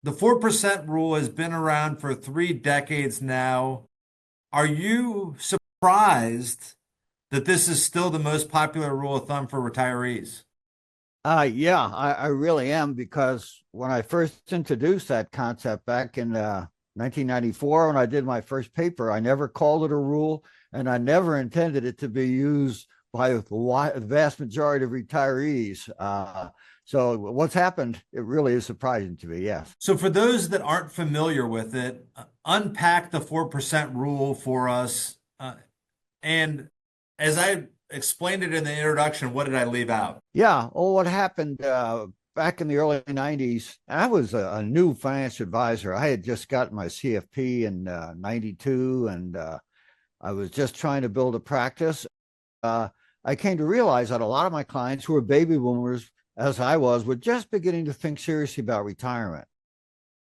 The 4% rule has been around for 3 decades now. Are you surprised that this is still the most popular rule of thumb for retirees? Yeah, I really am because when I first introduced that concept back in 1994, when I did my first paper, I never called it a rule and I never intended it to be used by the vast majority of retirees. So what's happened, it really is surprising to me, yes. So, for those that aren't familiar with it, unpack the 4% rule for us. And as I explained it in the introduction, what did I leave out? Yeah. Oh, what happened back in the early 90s? I was a new financial advisor. I had just gotten my CFP in 92, and I was just trying to build a practice. I came to realize that a lot of my clients who were baby boomers, as I was, were just beginning to think seriously about retirement.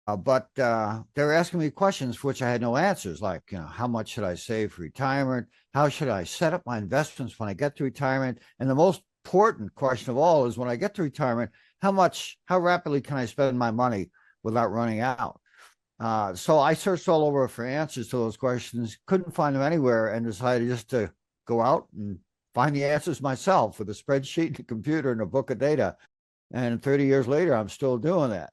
But they were asking me questions for which I had no answers, like, how much should I save for retirement? How should I set up my investments when I get to retirement? And the most important question of all is when I get to retirement, how rapidly can I spend my money without running out? So I searched all over for answers to those questions, couldn't find them anywhere, and decided just to go out and find the answers myself with a spreadsheet, a computer, and a book of data. And 30 years later, I'm still doing that.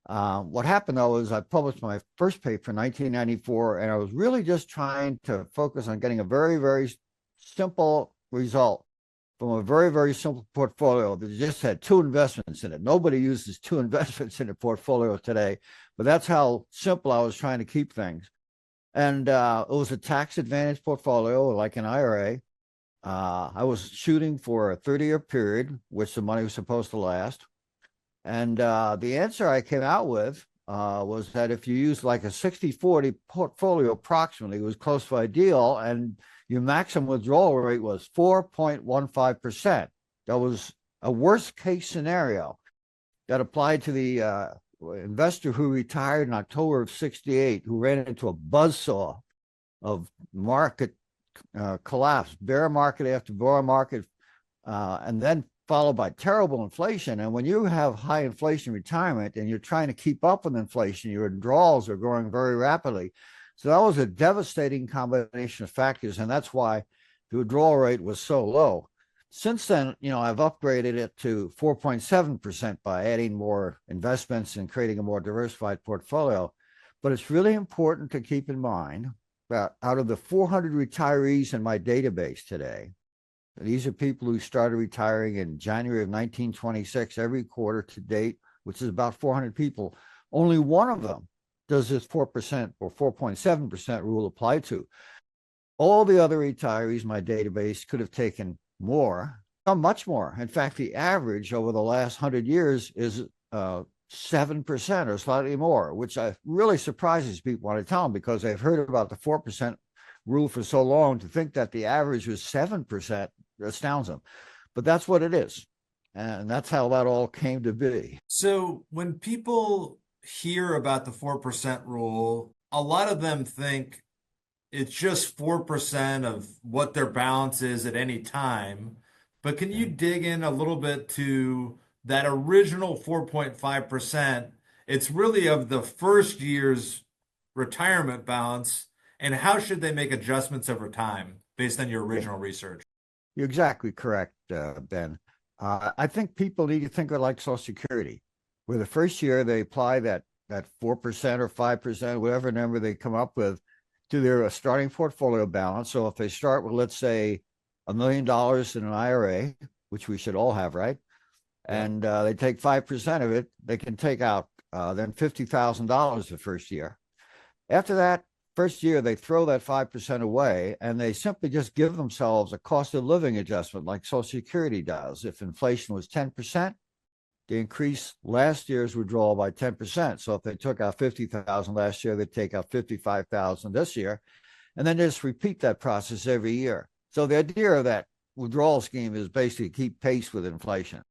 What happened though is I published my first paper in 1994, and I was really just trying to focus on getting a very, very simple result from a very, very simple portfolio that just had two investments in it. Nobody uses two investments in a portfolio today, but that's how simple I was trying to keep things. And it was a tax advantage portfolio, like an IRA. I was shooting for a 30-year period, which the money was supposed to last. And the answer I came out with was that if you use like a 60-40 portfolio, approximately, it was close to ideal, and your maximum withdrawal rate was 4.15%. That was a worst case scenario that applied to the investor who retired in October of 68, who ran into a buzzsaw of market collapse, bear market after bear market, and then followed by terrible inflation. And when you have high inflation retirement and you're trying to keep up with inflation, your withdrawals are growing very rapidly. So that was a devastating combination of factors, and that's why the withdrawal rate was so low. Since then, I've upgraded it to 4.7% by adding more investments and creating a more diversified portfolio. But it's really important to keep in mind that out of the 400 retirees in my database today, these are people who started retiring in January of 1926 every quarter to date, which is about 400 people. Only one of them does this 4% or 4.7% rule apply to. All the other retirees in my database could have taken more, much more. In fact, the average over the last 100 years is 7% or slightly more, which really surprises people when I tell them, because they've heard about the 4% rule for so long. To think that the average was 7% astounds them. But that's what it is. And that's how that all came to be. So, when people hear about the 4% rule, a lot of them think it's just 4% of what their balance is at any time. But can you dig in a little bit to that original 4.5%? It's really of the first year's retirement balance. And how should they make adjustments over time based on your Yeah, original research? you're exactly correct, Ben. I think people need to think of it like Social Security, where the first year they apply that 4% or 5%, whatever number they come up with, to their starting portfolio balance. So if they start with, let's say, $1 million in an IRA, which we should all have, right? Yeah. And they take 5% of it, they can take out then $50,000 the first year. After that first year, they throw that 5% away, and they simply just give themselves a cost of living adjustment like Social Security does. If inflation was 10%, they increase last year's withdrawal by 10%. So if they took out 50,000 last year, they take out 55,000 this year, and then just repeat that process every year. So the idea of that withdrawal scheme is basically keep pace with inflation.